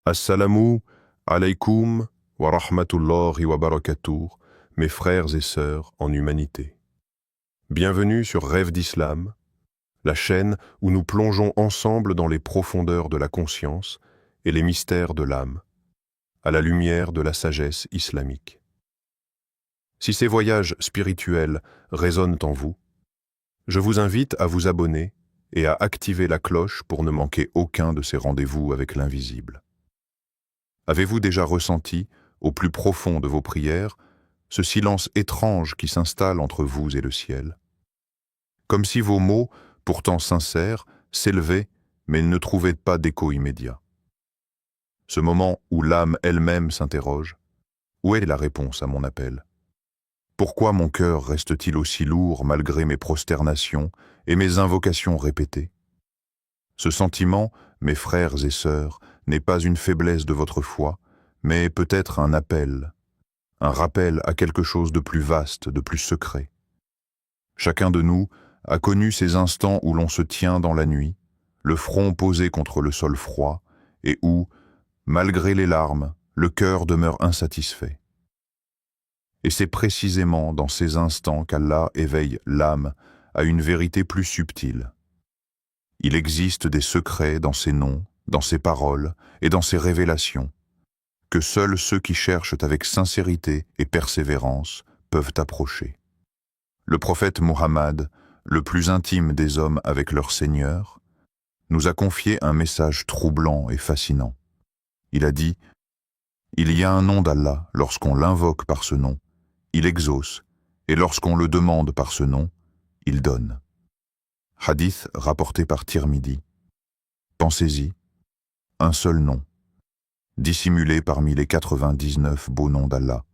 Assalamu alaykoum wa rahmatullahi wa barakatuh, mes frères et sœurs en humanité. Bienvenue sur Rêve d'Islam, la chaîne où nous plongeons ensemble dans les profondeurs de la conscience et les mystères de l'âme, à la lumière de la sagesse islamique. Si ces voyages spirituels résonnent en vous, je vous invite à vous abonner et à activer la cloche pour ne manquer aucun de ces rendez-vous avec l'invisible. Avez-vous déjà ressenti, au plus profond de vos prières, ce silence étrange qui s'installe entre vous et le ciel? Comme si vos mots, pourtant sincères, s'élevaient, mais ne trouvaient pas d'écho immédiat. Ce moment où l'âme elle-même s'interroge, où est la réponse à mon appel? Pourquoi mon cœur reste-t-il aussi lourd malgré mes prosternations et mes invocations répétées? Ce sentiment, mes frères et sœurs, n'est pas une faiblesse de votre foi, mais peut-être un appel, un rappel à quelque chose de plus vaste, de plus secret. Chacun de nous a connu ces instants où l'on se tient dans la nuit, le front posé contre le sol froid, et où, malgré les larmes, le cœur demeure insatisfait. Et c'est précisément dans ces instants qu'Allah éveille l'âme à une vérité plus subtile. Il existe des secrets dans ses noms, dans ses paroles et dans ses révélations, que seuls ceux qui cherchent avec sincérité et persévérance peuvent approcher. Le prophète Muhammad, le plus intime des hommes avec leur Seigneur, nous a confié un message troublant et fascinant. Il a dit « Il y a un nom d'Allah, lorsqu'on l'invoque par ce nom, il exauce, et lorsqu'on le demande par ce nom, il donne. » Hadith rapporté par Tirmidhi. Pensez-y, un seul nom, dissimulé parmi les 99 beaux noms d'Allah,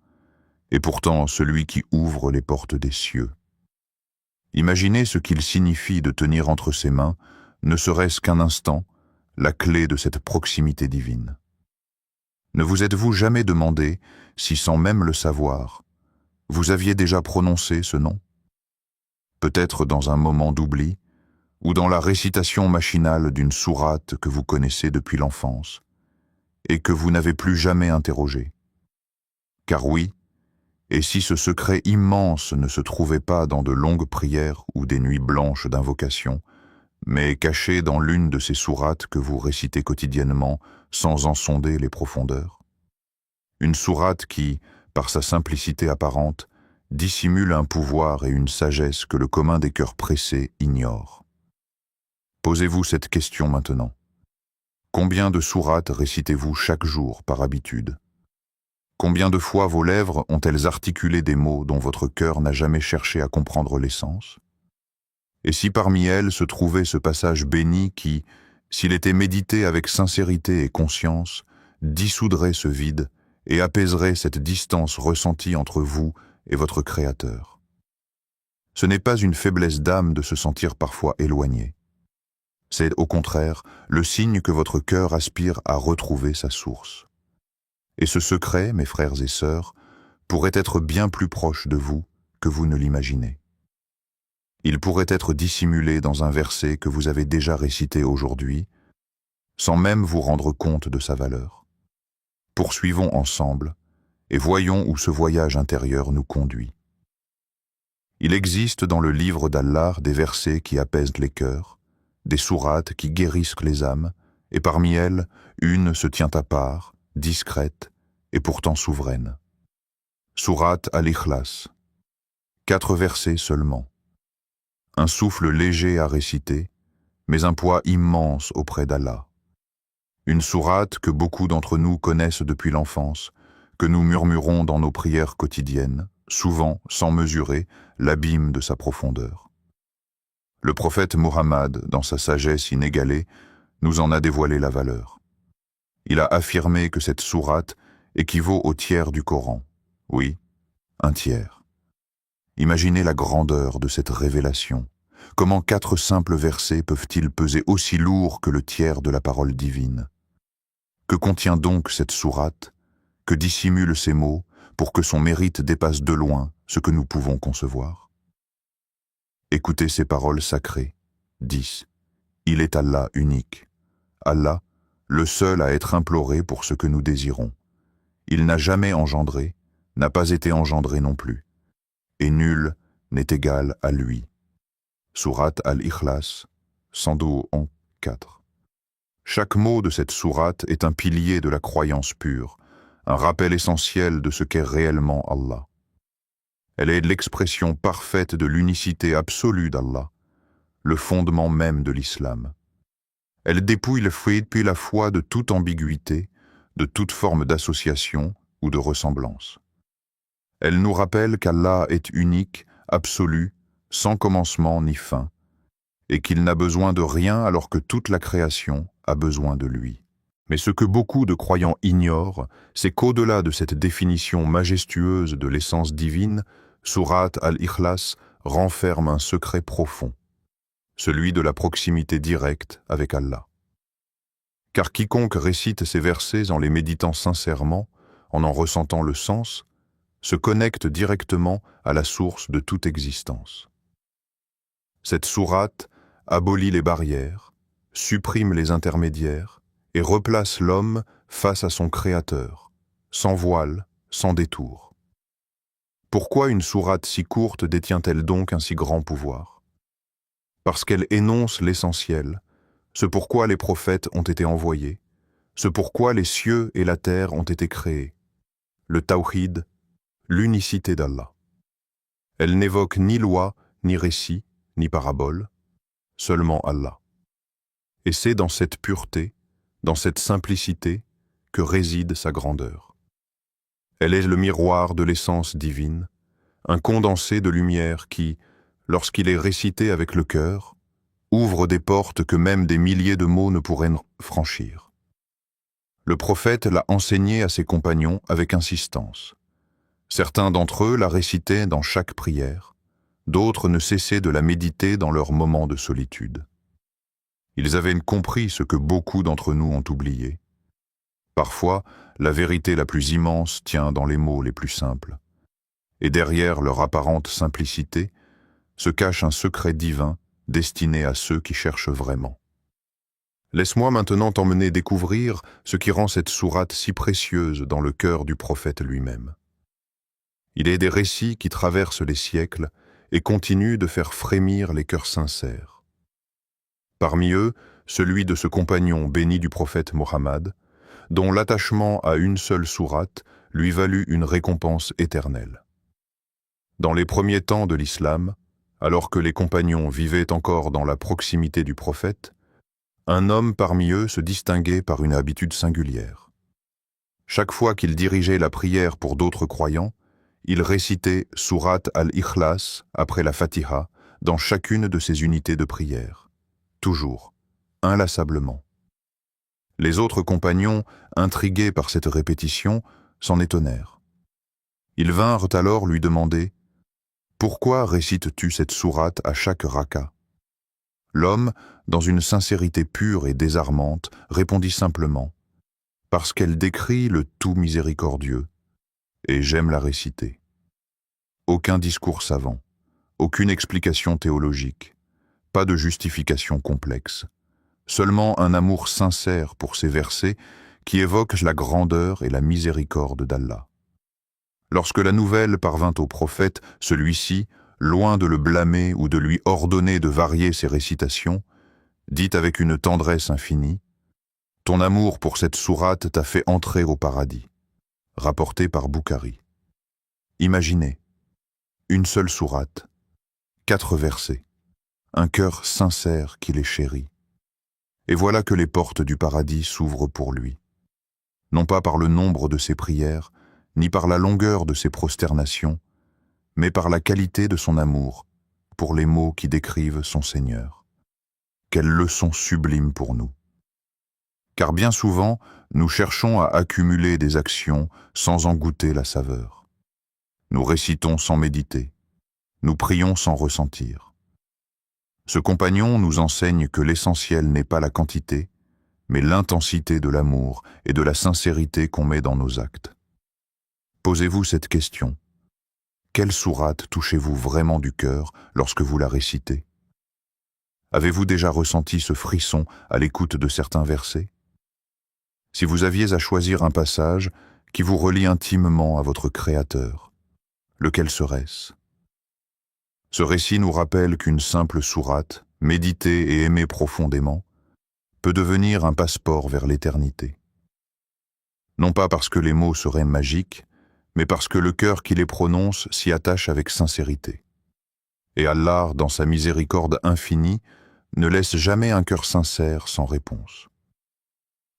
et pourtant celui qui ouvre les portes des cieux. Imaginez ce qu'il signifie de tenir entre ses mains, ne serait-ce qu'un instant, la clé de cette proximité divine. Ne vous êtes-vous jamais demandé si, sans même le savoir, vous aviez déjà prononcé ce nom? Peut-être dans un moment d'oubli, ou dans la récitation machinale d'une sourate que vous connaissez depuis l'enfance, et que vous n'avez plus jamais interrogée. Car oui, et si ce secret immense ne se trouvait pas dans de longues prières ou des nuits blanches d'invocation, mais caché dans l'une de ces sourates que vous récitez quotidiennement sans en sonder les profondeurs? Une sourate qui, par sa simplicité apparente, dissimule un pouvoir et une sagesse que le commun des cœurs pressés ignore. Posez-vous cette question maintenant. Combien de sourates récitez-vous chaque jour par habitude? Combien de fois vos lèvres ont-elles articulé des mots dont votre cœur n'a jamais cherché à comprendre l'essence? Et si parmi elles se trouvait ce passage béni qui, s'il était médité avec sincérité et conscience, dissoudrait ce vide et apaiserait cette distance ressentie entre vous et votre Créateur? Ce n'est pas une faiblesse d'âme de se sentir parfois éloigné. C'est au contraire le signe que votre cœur aspire à retrouver sa source. Et ce secret, mes frères et sœurs, pourrait être bien plus proche de vous que vous ne l'imaginez. Il pourrait être dissimulé dans un verset que vous avez déjà récité aujourd'hui, sans même vous rendre compte de sa valeur. Poursuivons ensemble et voyons où ce voyage intérieur nous conduit. Il existe dans le livre d'Allah des versets qui apaisent les cœurs, des sourates qui guérissent les âmes, et parmi elles, une se tient à part, discrète et pourtant souveraine. Sourate Al-Ikhlas. 4 versets seulement. Un souffle léger à réciter, mais un poids immense auprès d'Allah. Une sourate que beaucoup d'entre nous connaissent depuis l'enfance, que nous murmurons dans nos prières quotidiennes, souvent sans mesurer l'abîme de sa profondeur. Le prophète Muhammad, dans sa sagesse inégalée, nous en a dévoilé la valeur. Il a affirmé que cette sourate équivaut au tiers du Coran. Oui, un tiers. Imaginez la grandeur de cette révélation. Comment 4 simples versets peuvent-ils peser aussi lourd que le tiers de la parole divine? Que contient donc cette sourate? Que dissimulent ces mots pour que son mérite dépasse de loin ce que nous pouvons concevoir? Écoutez ces paroles sacrées. 10. Il est Allah unique. Allah, le seul à être imploré pour ce que nous désirons. Il n'a jamais engendré, n'a pas été engendré non plus, et nul n'est égal à lui. Sourate Al-Ikhlas, 104. Chaque mot de cette sourate est un pilier de la croyance pure, un rappel essentiel de ce qu'est réellement Allah. Elle est l'expression parfaite de l'unicité absolue d'Allah, le fondement même de l'islam. Elle dépouille le fouid puis la foi de toute ambiguïté, de toute forme d'association ou de ressemblance. Elle nous rappelle qu'Allah est unique, absolu, sans commencement ni fin, et qu'il n'a besoin de rien alors que toute la création a besoin de lui. Mais ce que beaucoup de croyants ignorent, c'est qu'au-delà de cette définition majestueuse de l'essence divine, Sourate Al-Ikhlas renferme un secret profond, celui de la proximité directe avec Allah. Car quiconque récite ces versets en les méditant sincèrement, en ressentant le sens, se connecte directement à la source de toute existence. Cette sourate abolit les barrières, supprime les intermédiaires et replace l'homme face à son Créateur, sans voile, sans détour. Pourquoi une sourate si courte détient-elle donc un si grand pouvoir? Parce qu'elle énonce l'essentiel, ce pourquoi les prophètes ont été envoyés, ce pourquoi les cieux et la terre ont été créés, le tawhid, l'unicité d'Allah. Elle n'évoque ni loi, ni récit, ni parabole, seulement Allah. Et c'est dans cette pureté, dans cette simplicité, que réside sa grandeur. Elle est le miroir de l'essence divine, un condensé de lumière qui, lorsqu'il est récité avec le cœur, ouvre des portes que même des milliers de mots ne pourraient franchir. Le prophète l'a enseigné à ses compagnons avec insistance. Certains d'entre eux la récitaient dans chaque prière, d'autres ne cessaient de la méditer dans leurs moments de solitude. Ils avaient compris ce que beaucoup d'entre nous ont oublié. Parfois, la vérité la plus immense tient dans les mots les plus simples. Et derrière leur apparente simplicité se cache un secret divin destiné à ceux qui cherchent vraiment. Laisse-moi maintenant t'emmener découvrir ce qui rend cette sourate si précieuse dans le cœur du prophète lui-même. Il est des récits qui traversent les siècles et continuent de faire frémir les cœurs sincères. Parmi eux, celui de ce compagnon béni du prophète Mohammed, dont l'attachement à une seule sourate lui valut une récompense éternelle. Dans les premiers temps de l'islam, alors que les compagnons vivaient encore dans la proximité du prophète, un homme parmi eux se distinguait par une habitude singulière. Chaque fois qu'il dirigeait la prière pour d'autres croyants, il récitait Sourate Al-Ikhlas après la Fatiha dans chacune de ses unités de prière, toujours, inlassablement. Les autres compagnons, intrigués par cette répétition, s'en étonnèrent. Ils vinrent alors lui demander « Pourquoi récites-tu cette sourate à chaque raka ?» L'homme, dans une sincérité pure et désarmante, répondit simplement « Parce qu'elle décrit le tout miséricordieux, et j'aime la réciter. » Aucun discours savant, aucune explication théologique, pas de justification complexe, seulement un amour sincère pour ces versets qui évoquent la grandeur et la miséricorde d'Allah. Lorsque la nouvelle parvint au prophète, celui-ci, loin de le blâmer ou de lui ordonner de varier ses récitations, dit avec une tendresse infinie « Ton amour pour cette sourate t'a fait entrer au paradis », rapporté par Boukhari. Imaginez, une seule sourate, 4 versets, un cœur sincère qui les chérit. Et voilà que les portes du paradis s'ouvrent pour lui. Non pas par le nombre de ses prières, ni par la longueur de ses prosternations, mais par la qualité de son amour pour les mots qui décrivent son Seigneur. Quelle leçon sublime pour nous! Car bien souvent, nous cherchons à accumuler des actions sans en goûter la saveur. Nous récitons sans méditer, nous prions sans ressentir. Ce compagnon nous enseigne que l'essentiel n'est pas la quantité, mais l'intensité de l'amour et de la sincérité qu'on met dans nos actes. Posez-vous cette question. Quelle sourate touchez-vous vraiment du cœur lorsque vous la récitez? Avez-vous déjà ressenti ce frisson à l'écoute de certains versets? Si vous aviez à choisir un passage qui vous relie intimement à votre Créateur, lequel serait-ce? Ce récit nous rappelle qu'une simple sourate, méditée et aimée profondément, peut devenir un passeport vers l'éternité. Non pas parce que les mots seraient magiques, mais parce que le cœur qui les prononce s'y attache avec sincérité. Et Allah, dans sa miséricorde infinie, ne laisse jamais un cœur sincère sans réponse.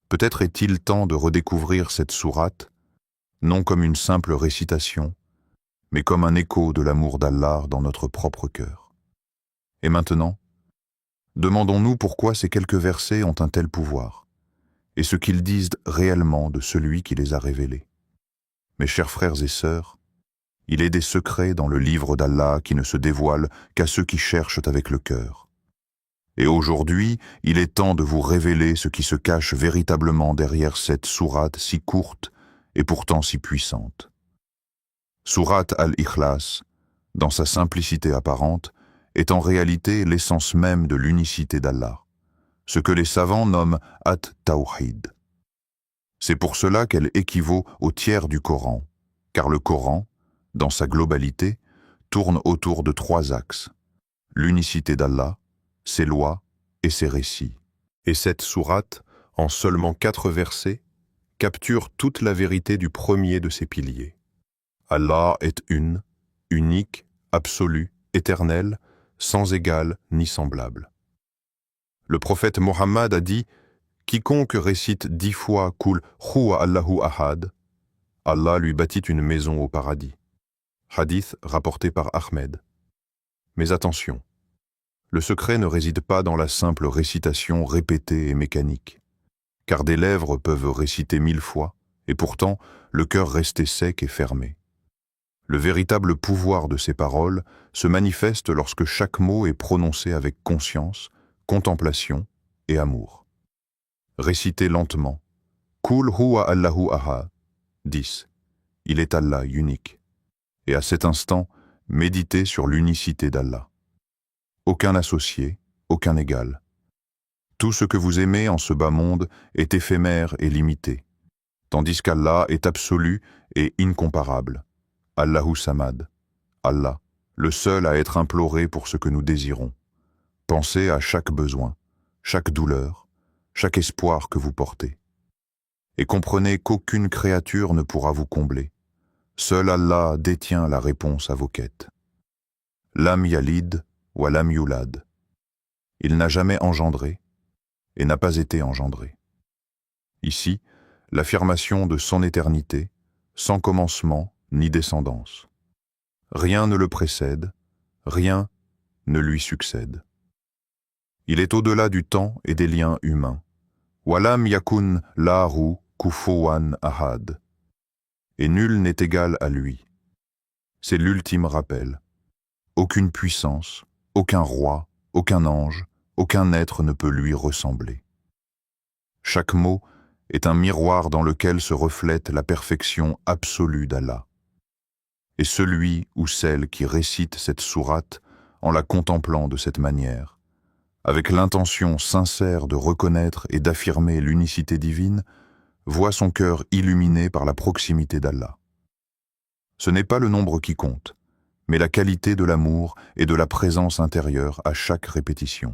Peut-être est-il temps de redécouvrir cette sourate, non comme une simple récitation, mais comme un écho de l'amour d'Allah dans notre propre cœur. Et maintenant, demandons-nous pourquoi ces quelques versets ont un tel pouvoir, et ce qu'ils disent réellement de celui qui les a révélés. Mes chers frères et sœurs, il est des secrets dans le livre d'Allah qui ne se dévoilent qu'à ceux qui cherchent avec le cœur. Et aujourd'hui, il est temps de vous révéler ce qui se cache véritablement derrière cette sourate si courte et pourtant si puissante. Sourate al-Ikhlas, dans sa simplicité apparente, est en réalité l'essence même de l'unicité d'Allah, ce que les savants nomment at-Tawhid. C'est pour cela qu'elle équivaut au tiers du Coran, car le Coran, dans sa globalité, tourne autour de 3 axes: l'unicité d'Allah, ses lois et ses récits. Et cette sourate, en seulement 4 versets, capture toute la vérité du premier de ces piliers. Allah est une, unique, absolue, éternelle, sans égal ni semblable. Le prophète Mohammed a dit: quiconque récite 10 fois Qul Huwa Allahu Ahad, Allah lui bâtit une maison au paradis. Hadith rapporté par Ahmed. Mais attention, le secret ne réside pas dans la simple récitation répétée et mécanique, car des lèvres peuvent réciter 1000 fois, et pourtant le cœur rester sec et fermé. Le véritable pouvoir de ces paroles se manifeste lorsque chaque mot est prononcé avec conscience, contemplation et amour. Récitez lentement. Qul huwa Allahu ahad. 10. Il est Allah unique. Et à cet instant, méditez sur l'unicité d'Allah. Aucun associé, aucun égal. Tout ce que vous aimez en ce bas monde est éphémère et limité, tandis qu'Allah est absolu et incomparable. Allahu Samad. Allah, le seul à être imploré pour ce que nous désirons. Pensez à chaque besoin, chaque douleur, chaque espoir que vous portez. Et comprenez qu'aucune créature ne pourra vous combler. Seul Allah détient la réponse à vos quêtes. Lam yalid wa lam yulad. Il n'a jamais engendré et n'a pas été engendré. Ici, l'affirmation de son éternité, sans commencement ni descendance. Rien ne le précède, rien ne lui succède. Il est au-delà du temps et des liens humains. Walam yakun lahu kufuwan ahad. Et nul n'est égal à lui. C'est l'ultime rappel. Aucune puissance, aucun roi, aucun ange, aucun être ne peut lui ressembler. Chaque mot est un miroir dans lequel se reflète la perfection absolue d'Allah. Et celui ou celle qui récite cette sourate en la contemplant de cette manière, avec l'intention sincère de reconnaître et d'affirmer l'unicité divine, voit son cœur illuminé par la proximité d'Allah. Ce n'est pas le nombre qui compte, mais la qualité de l'amour et de la présence intérieure à chaque répétition.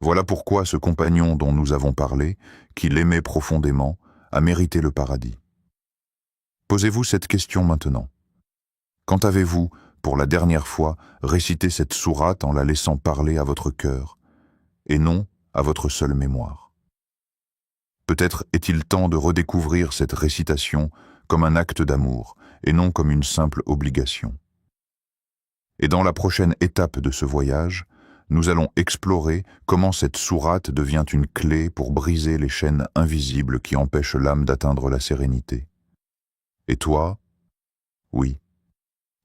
Voilà pourquoi ce compagnon dont nous avons parlé, qui l'aimait profondément, a mérité le paradis. Posez-vous cette question maintenant. Quand avez-vous, pour la dernière fois, récité cette sourate en la laissant parler à votre cœur, et non à votre seule mémoire? Peut-être est-il temps de redécouvrir cette récitation comme un acte d'amour, et non comme une simple obligation. Et dans la prochaine étape de ce voyage, nous allons explorer comment cette sourate devient une clé pour briser les chaînes invisibles qui empêchent l'âme d'atteindre la sérénité. Et toi, oui,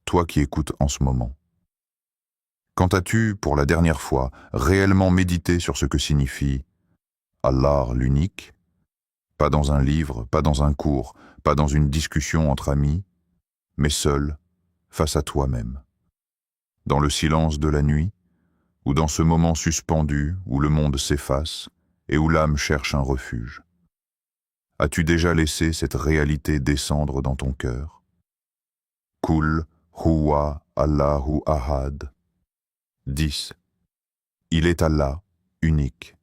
toi qui écoutes en ce moment. Quand as-tu, pour la dernière fois, réellement médité sur ce que signifie Allah l'unique? Pas dans un livre, pas dans un cours, pas dans une discussion entre amis, mais seul, face à toi-même. Dans le silence de la nuit, ou dans ce moment suspendu où le monde s'efface et où l'âme cherche un refuge. As-tu déjà laissé cette réalité descendre dans ton cœur? Kul huwa Allahu ahad. 10. Il est Allah, unique.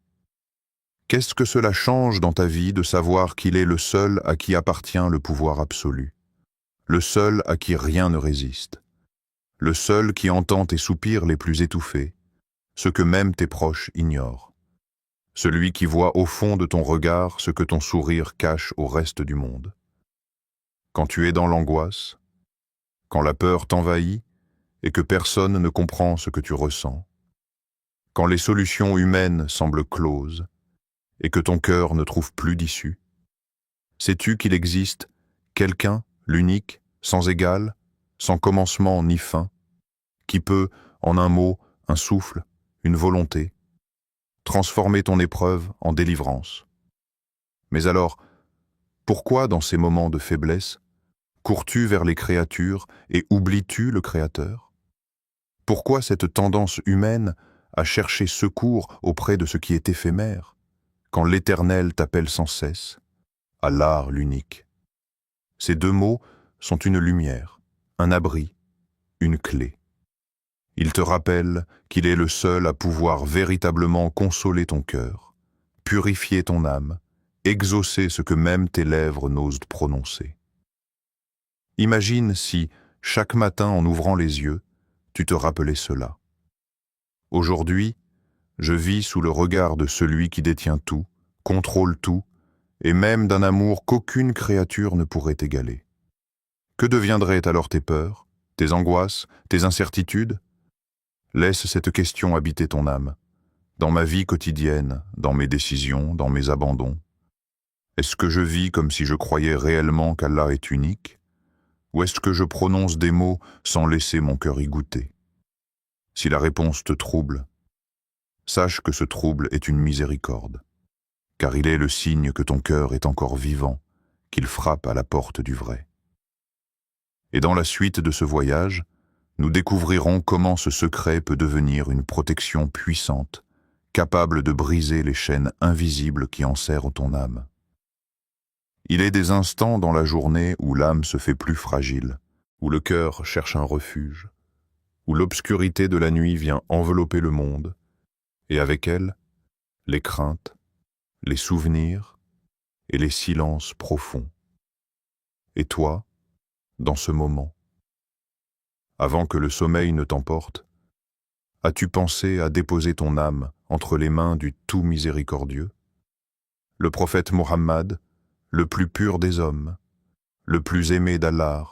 Qu'est-ce que cela change dans ta vie de savoir qu'il est le seul à qui appartient le pouvoir absolu, le seul à qui rien ne résiste, le seul qui entend tes soupirs les plus étouffés, ce que même tes proches ignorent, celui qui voit au fond de ton regard ce que ton sourire cache au reste du monde. Quand tu es dans l'angoisse, quand la peur t'envahit et que personne ne comprend ce que tu ressens, quand les solutions humaines semblent closes et que ton cœur ne trouve plus d'issue, sais-tu qu'il existe quelqu'un, l'unique, sans égal, sans commencement ni fin, qui peut, en un mot, un souffle, une volonté, transformer ton épreuve en délivrance. Mais alors, pourquoi dans ces moments de faiblesse, cours-tu vers les créatures et oublies-tu le Créateur? Pourquoi cette tendance humaine à chercher secours auprès de ce qui est éphémère, quand l'Éternel t'appelle sans cesse, Allah l'unique? Ces deux mots sont une lumière, un abri, une clé. Ils te rappellent qu'il est le seul à pouvoir véritablement consoler ton cœur, purifier ton âme, exaucer ce que même tes lèvres n'osent prononcer. Imagine si, chaque matin en ouvrant les yeux, tu te rappelais cela. Aujourd'hui, je vis sous le regard de celui qui détient tout, contrôle tout, et même d'un amour qu'aucune créature ne pourrait égaler. Que deviendraient alors tes peurs, tes angoisses, tes incertitudes? Laisse cette question habiter ton âme, dans ma vie quotidienne, dans mes décisions, dans mes abandons. Est-ce que je vis comme si je croyais réellement qu'Allah est unique? Ou est-ce que je prononce des mots sans laisser mon cœur y goûter? Si la réponse te trouble, sache que ce trouble est une miséricorde, car il est le signe que ton cœur est encore vivant, qu'il frappe à la porte du vrai. Et dans la suite de ce voyage, nous découvrirons comment ce secret peut devenir une protection puissante, capable de briser les chaînes invisibles qui enserrent ton âme. Il est des instants dans la journée où l'âme se fait plus fragile, où le cœur cherche un refuge, où l'obscurité de la nuit vient envelopper le monde, et avec elle, les craintes, les souvenirs et les silences profonds. Et toi, dans ce moment, avant que le sommeil ne t'emporte, as-tu pensé à déposer ton âme entre les mains du tout miséricordieux? Le prophète Mohammed, le plus pur des hommes, le plus aimé d'Allah,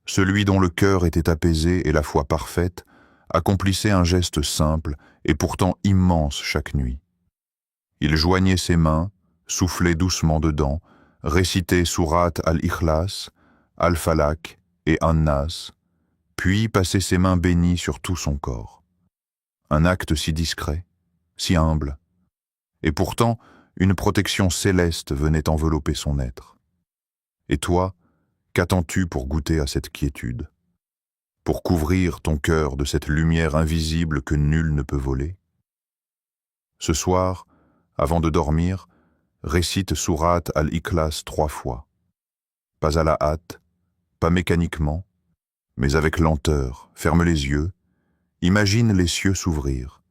celui dont le cœur était apaisé et la foi parfaite, accomplissait un geste simple et pourtant immense chaque nuit. Il joignait ses mains, soufflait doucement dedans, récitait Surat al-Ikhlas, al-Falaq et an-Nas, puis passait ses mains bénies sur tout son corps. Un acte si discret, si humble, et pourtant une protection céleste venait envelopper son être. Et toi, qu'attends-tu pour goûter à cette quiétude? Pour couvrir ton cœur de cette lumière invisible que nul ne peut voler? Ce soir, avant de dormir, récite Surat al-Ikhlas 3 fois. Pas à la hâte, pas mécaniquement, mais avec lenteur, ferme les yeux, imagine les cieux s'ouvrir,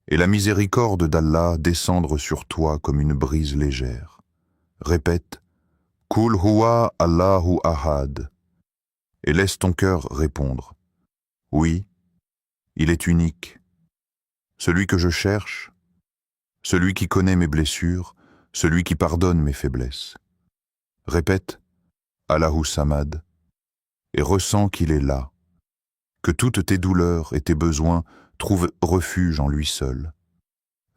et la miséricorde d'Allah descendre sur toi comme une brise légère. Répète « Kul huwa Allahu ahad » et laisse ton cœur répondre « Oui, il est unique, celui que je cherche, celui qui connaît mes blessures, celui qui pardonne mes faiblesses. » Répète « Allahu Samad » et ressens qu'il est là, que toutes tes douleurs et tes besoins trouvent refuge en lui seul.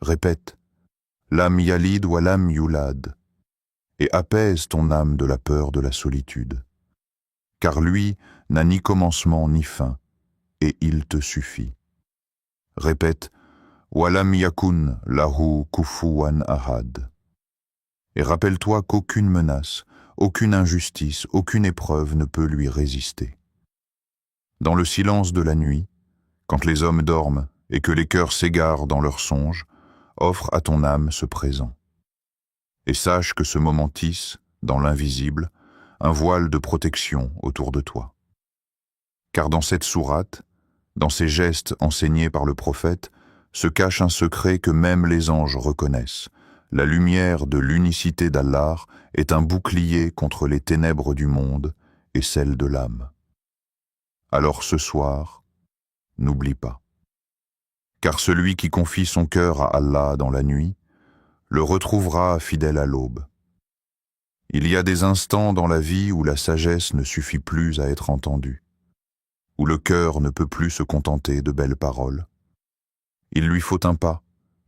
Répète « Lam yalid wa lam yulad » et apaise ton âme de la peur de la solitude. Car lui n'a ni commencement ni fin, et il te suffit. Répète « Wa lam yakun lahu kufuwan ahad » et rappelle-toi qu'aucune menace, aucune injustice, aucune épreuve ne peut lui résister. Dans le silence de la nuit, quand les hommes dorment et que les cœurs s'égarent dans leurs songes, offre à ton âme ce présent. et sache que ce moment tisse, dans l'invisible, un voile de protection autour de toi. Car dans cette sourate, dans ces gestes enseignés par le prophète, se cache un secret que même les anges reconnaissent. La lumière de l'unicité d'Allah est un bouclier contre les ténèbres du monde et celles de l'âme. Alors ce soir, n'oublie pas. Car celui qui confie son cœur à Allah dans la nuit, le retrouvera fidèle à l'aube. Il y a des instants dans la vie où la sagesse ne suffit plus à être entendue, où le cœur ne peut plus se contenter de belles paroles. Il lui faut un pas,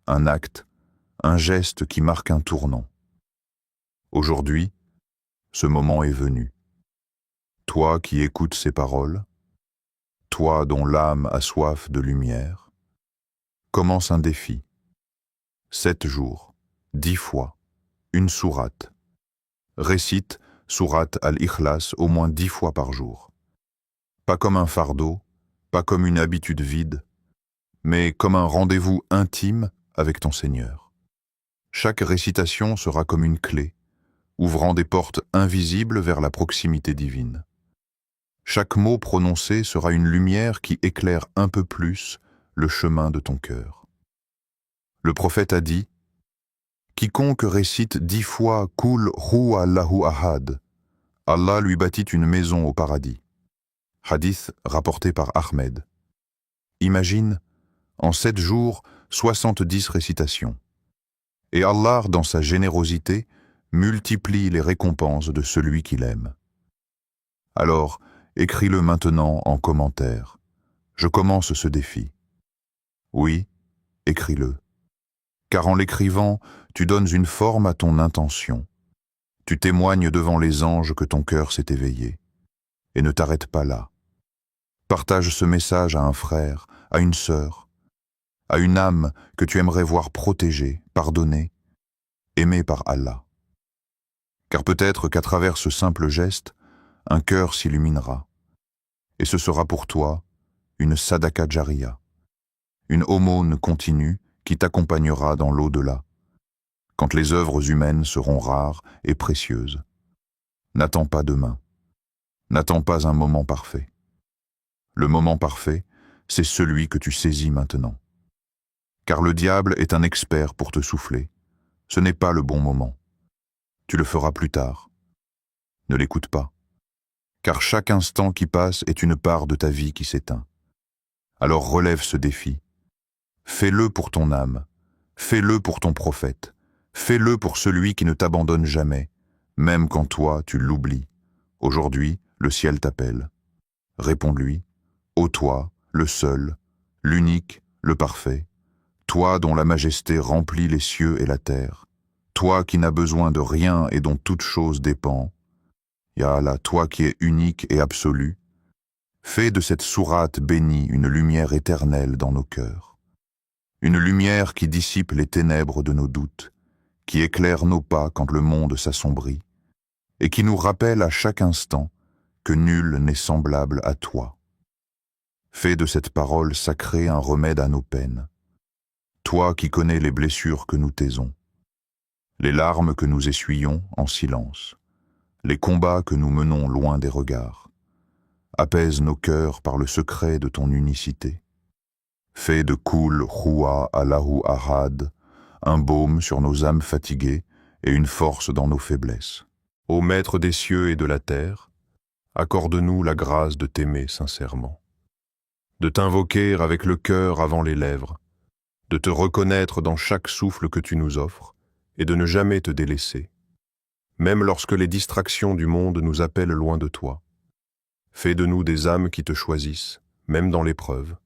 un acte, un geste qui marque un tournant. Aujourd'hui, ce moment est venu. Toi qui écoutes ces paroles, toi dont l'âme a soif de lumière, commence un défi. 7 jours, 10 fois, une sourate. Récite sourate al-Ikhlas au moins 10 fois par jour. Pas comme un fardeau, pas comme une habitude vide, mais comme un rendez-vous intime avec ton Seigneur. Chaque récitation sera comme une clé, ouvrant des portes invisibles vers la proximité divine. Chaque mot prononcé sera une lumière qui éclaire un peu plus le chemin de ton cœur. Le prophète a dit « Quiconque récite 10 fois « Kul huwa Allahu ahad », Allah lui bâtit une maison au paradis. » Hadith rapporté par Ahmed. Imagine, en 7 jours, 70 récitations. Et Allah, dans sa générosité, multiplie les récompenses de celui qu'il aime. Alors, écris-le maintenant en commentaire. Je commence ce défi. Oui, écris-le. Car en l'écrivant, tu donnes une forme à ton intention. Tu témoignes devant les anges que ton cœur s'est éveillé. Et ne t'arrête pas là. Partage ce message à un frère, à une sœur, à une âme que tu aimerais voir protégée, pardonnée, aimée par Allah. Car peut-être qu'à travers ce simple geste, un cœur s'illuminera. Et ce sera pour toi une sadaka jariya, une aumône continue qui t'accompagnera dans l'au-delà, quand les œuvres humaines seront rares et précieuses. N'attends pas demain. N'attends pas un moment parfait. Le moment parfait, c'est celui que tu saisis maintenant. Car le diable est un expert pour te souffler. Ce n'est pas le bon moment. Tu le feras plus tard. Ne l'écoute pas. Car chaque instant qui passe est une part de ta vie qui s'éteint. Alors relève ce défi. Fais-le pour ton âme. Fais-le pour ton prophète. Fais-le pour celui qui ne t'abandonne jamais, même quand toi tu l'oublies. Aujourd'hui, le ciel t'appelle. Réponds-lui. Ô toi, le seul, l'unique, le parfait, toi dont la majesté remplit les cieux et la terre, toi qui n'as besoin de rien et dont toute chose dépend, Ya Allah, toi qui es unique et absolu, fais de cette sourate bénie une lumière éternelle dans nos cœurs, une lumière qui dissipe les ténèbres de nos doutes, qui éclaire nos pas quand le monde s'assombrit, et qui nous rappelle à chaque instant que nul n'est semblable à toi. Fais de cette parole sacrée un remède à nos peines. Toi qui connais les blessures que nous taisons, les larmes que nous essuyons en silence, les combats que nous menons loin des regards. Apaise nos cœurs par le secret de ton unicité. Fais de Kul huwa Allahu ahad un baume sur nos âmes fatiguées et une force dans nos faiblesses. Ô Maître des cieux et de la terre, accorde-nous la grâce de t'aimer sincèrement, de t'invoquer avec le cœur avant les lèvres, de te reconnaître dans chaque souffle que tu nous offres et de ne jamais te délaisser, même lorsque les distractions du monde nous appellent loin de toi. Fais de nous des âmes qui te choisissent, même dans l'épreuve,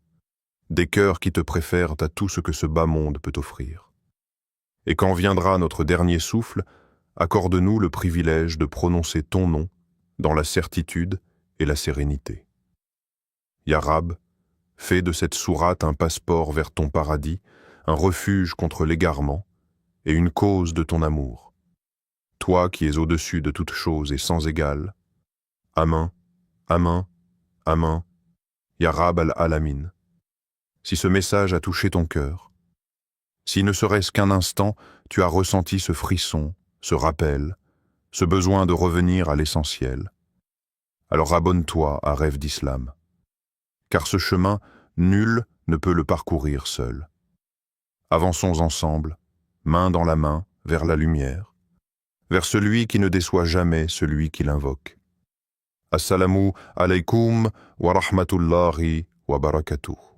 des cœurs qui te préfèrent à tout ce que ce bas monde peut offrir. Et quand viendra notre dernier souffle, accorde-nous le privilège de prononcer ton nom dans la certitude et la sérénité. Ya Rab, fais de cette sourate un passeport vers ton paradis, un refuge contre l'égarement et une cause de ton amour. Toi qui es au-dessus de toute chose et sans égal. Amin, Amin, Amin, Ya Rab al-Alamin. Si ce message a touché ton cœur, si ne serait-ce qu'un instant, tu as ressenti ce frisson, ce rappel, ce besoin de revenir à l'essentiel. Alors abonne-toi à Rêve d'Islam, car ce chemin, nul ne peut le parcourir seul. Avançons ensemble, main dans la main, vers la lumière, vers celui qui ne déçoit jamais celui qui l'invoque. Assalamu alaykum wa rahmatullahi wa barakatuh.